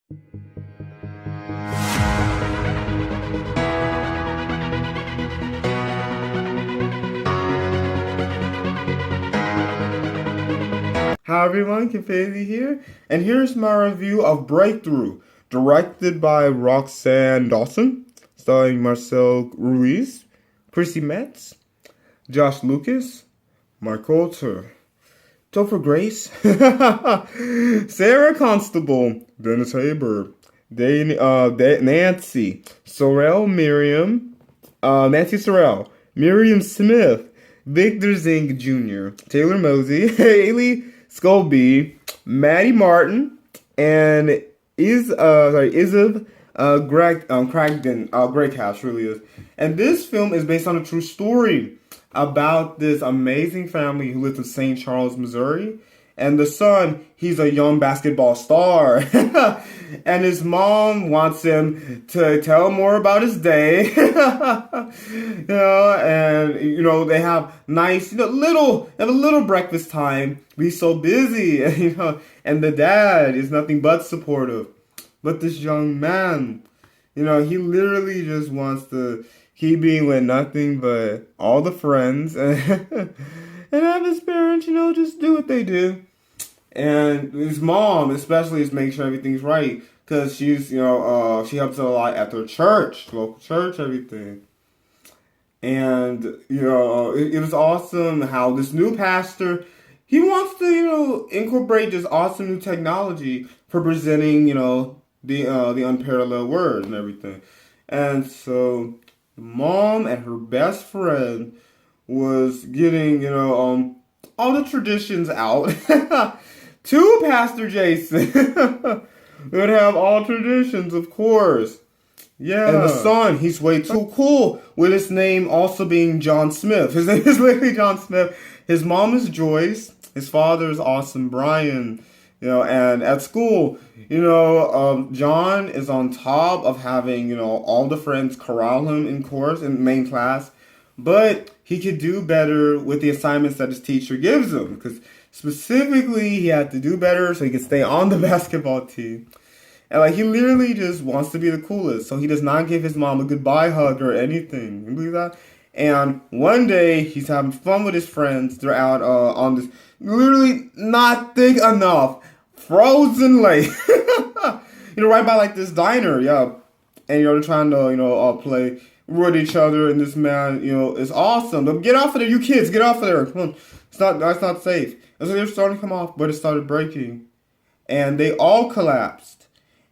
Hi everyone, Kenfinity here, and here's my review of Breakthrough, directed by Roxanne Dawson, starring Marcel Ruiz, Chrissy Metz, Josh Lucas, Mark Coulter, Topher Grace, Sarah Constable, Dennis Haber, Nancy, Nancy Sorrell, Miriam Smith, Victor Zink Jr., Taylor Mosey, Haley Scobie, Maddie Martin, and Izav Cragden, Greg Cash really is. And this film is based on a true story about this amazing family who lives in St. Charles, Missouri. And the son, he's a young basketball star. And his mom wants him to tell more about his day. They have nice, they have a little breakfast time. He's so busy, and the dad is nothing but supportive. But this young man, he literally just wants to keep being with nothing but all the friends and have his parents, just do what they do. And his mom, especially, is making sure everything's right because she's, she helps a lot at their church, local church, everything. And it was awesome how this new pastor, he wants to, incorporate this awesome new technology for presenting, the unparalleled word and everything. And so the mom and her best friend was getting, all the traditions out to Pastor Jason. We would have all traditions, of course. Yeah. And the son, he's way too cool with his name also being John Smith. His name is literally John Smith. His mom is Joyce. His father is Awesome Brian. And at school, John is on top of having, all the friends corral him in main class. But he could do better with the assignments that his teacher gives him. Because specifically, he had to do better so he could stay on the basketball team. And he literally just wants to be the coolest. So he does not give his mom a goodbye hug or anything. You believe that? And one day, he's having fun with his friends. They're out on this literally not thick enough frozen lake. Right by this diner, yeah. And they're trying to, play with each other. And this man, is awesome. But get off of there, you kids. Get off of there. Come on. That's not safe. And so they're starting to come off, but it started breaking. And they all collapsed.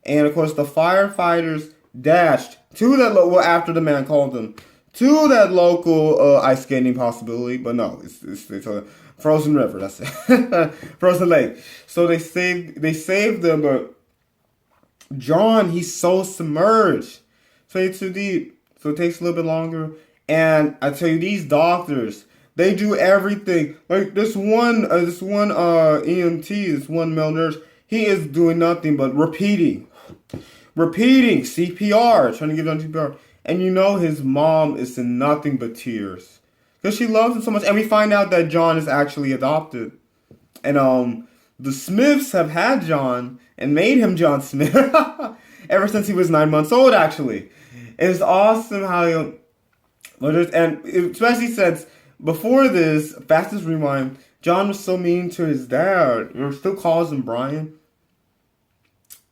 And of course, the firefighters dashed to that after the man called them, to that local ice skating possibility. But no, it's a frozen river. That's it, frozen lake. So they saved them, but John, he's so submerged, so it's too deep. So it takes a little bit longer. And I tell you, these doctors, they do everything. This one EMT, this one male nurse, he is doing nothing but repeating CPR, trying to give them CPR. And his mom is in nothing but tears because she loves him so much. And we find out that John is actually adopted. And the Smiths have had John and made him John Smith ever since he was 9 months old, actually. It's awesome how and especially since before this, fastest rewind, John was so mean to his dad. He still calls him Brian.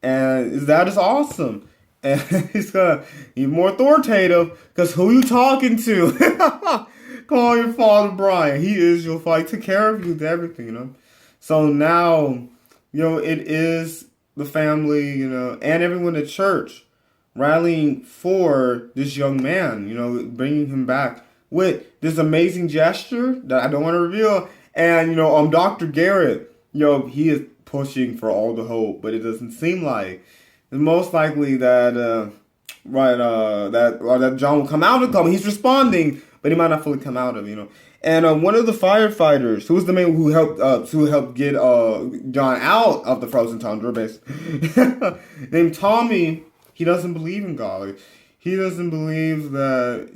And his dad is awesome. And he's more authoritative because who you talking to? Call your father Brian. He is your father. He took care of you, everything, So now, it is the family, and everyone at church rallying for this young man, bringing him back with this amazing gesture that I don't want to reveal. And, Dr. Garrett, he is pushing for all the hope, but it doesn't seem like it's most likely that that John will come out of the coma. He's responding, but he might not fully come out of And one of the firefighters, who was the man who helped get John out of the frozen tundra, basically, named Tommy, he doesn't believe in God. He doesn't believe that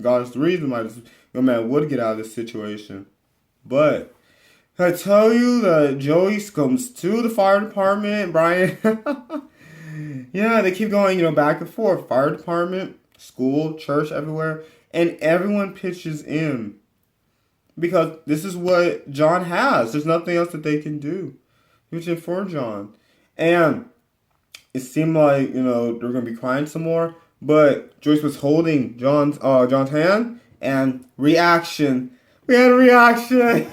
God is the reason why this young man would get out of this situation, but I tell you that Joey comes to the fire department, Brian. Yeah, they keep going, back and forth. Fire department, school, church, everywhere. And everyone pitches in. Because this is what John has. There's nothing else that they can do. Pitching for John. And it seemed like, they're going to be crying some more. But Joyce was holding John's hand. And reaction. We had a reaction.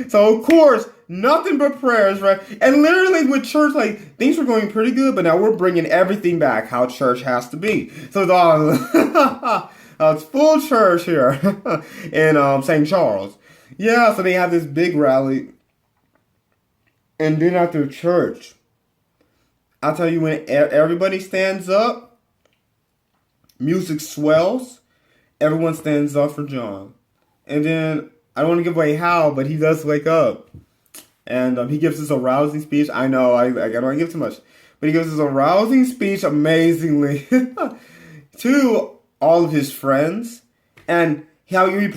So, of course, nothing but prayers, right? And literally with church, like, things were going pretty good, but now we're bringing everything back how church has to be. So it's all, it's full church here in St. Charles. Yeah, so they have this big rally. And then after church, I'll tell you, when everybody stands up, music swells, everyone stands up for John. And then I don't want to give away how, but he does wake up. And he gives us a rousing speech. I know, I don't want to give too much. But he gives us a rousing speech amazingly to all of his friends. And how he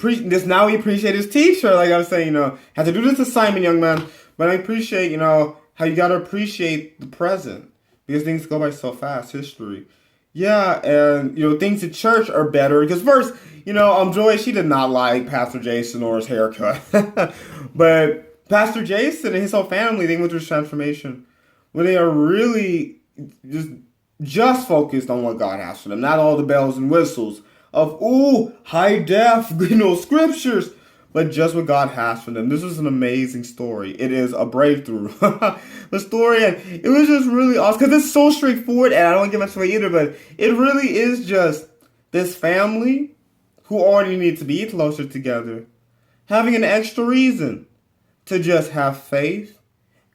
now he appreciates his teacher. Like I was saying, had to do this assignment, young man. But I appreciate, how you got to appreciate the present. Because things go by so fast, history. Yeah, and, things at church are better. Because first, Joy, she did not like Pastor Jason or his haircut. But Pastor Jason and his whole family, they went through this transformation where they are really just focused on what God has for them. Not all the bells and whistles of, high def, scriptures. But just what God has for them. This is an amazing story. It is a breakthrough. The story, and it was just really awesome. Because it's so straightforward, and I don't want to give much away either, but it really is just this family who already need to be closer together, having an extra reason to just have faith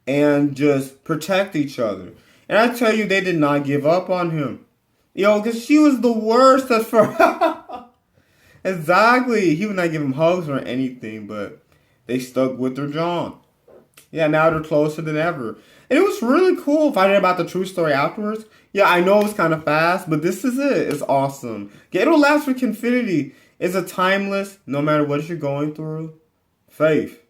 and just protect each other. And I tell you, they did not give up on him. Because she was the worst at first. Exactly. He would not give him hugs or anything, but they stuck with their John. Yeah, now they're closer than ever. And it was really cool finding out about the true story afterwards. Yeah, I know it was kind of fast, but this is it. It's awesome. Harris-Kenfinity is a timeless, no matter what you're going through, faith.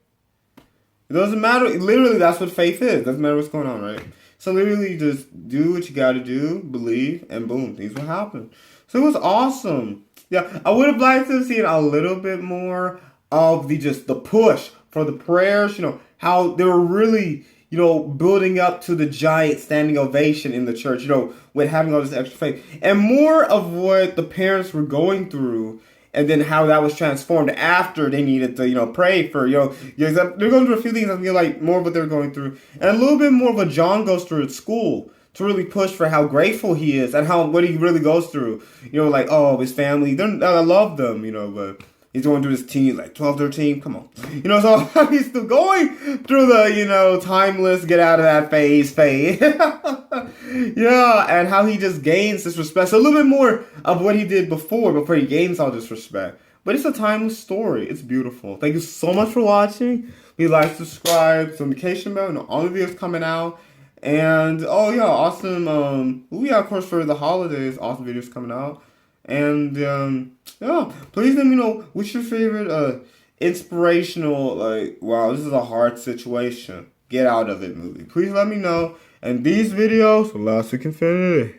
It doesn't matter. Literally, that's what faith is. It doesn't matter what's going on, right? So literally, just do what you got to do, believe, and boom, things will happen. So it was awesome. Yeah, I would have liked to have seen a little bit more of the push for the prayers. How they were really, building up to the giant standing ovation in the church. With having all this extra faith, and more of what the parents were going through. And then how that was transformed after they needed to, pray for, they're going through a few things. I feel like more of what they're going through. And a little bit more of what John goes through at school to really push for how grateful he is and what he really goes through. His family, I love them, but he's going through his teens, like 12, 13, come on. So he's still going through the, timeless, get out of that phase. Yeah, and how he just gains this respect. So a little bit more of what he did before he gains all this respect. But it's a timeless story. It's beautiful. Thank you so much for watching. Please like, subscribe, notification bell, all the videos coming out. And, awesome. Of course, for the holidays, awesome videos coming out. And, please let me know what's your favorite, inspirational, wow, this is a hard situation. Get out of it movie. Please let me know. And these videos will last Harris-Kenfinity.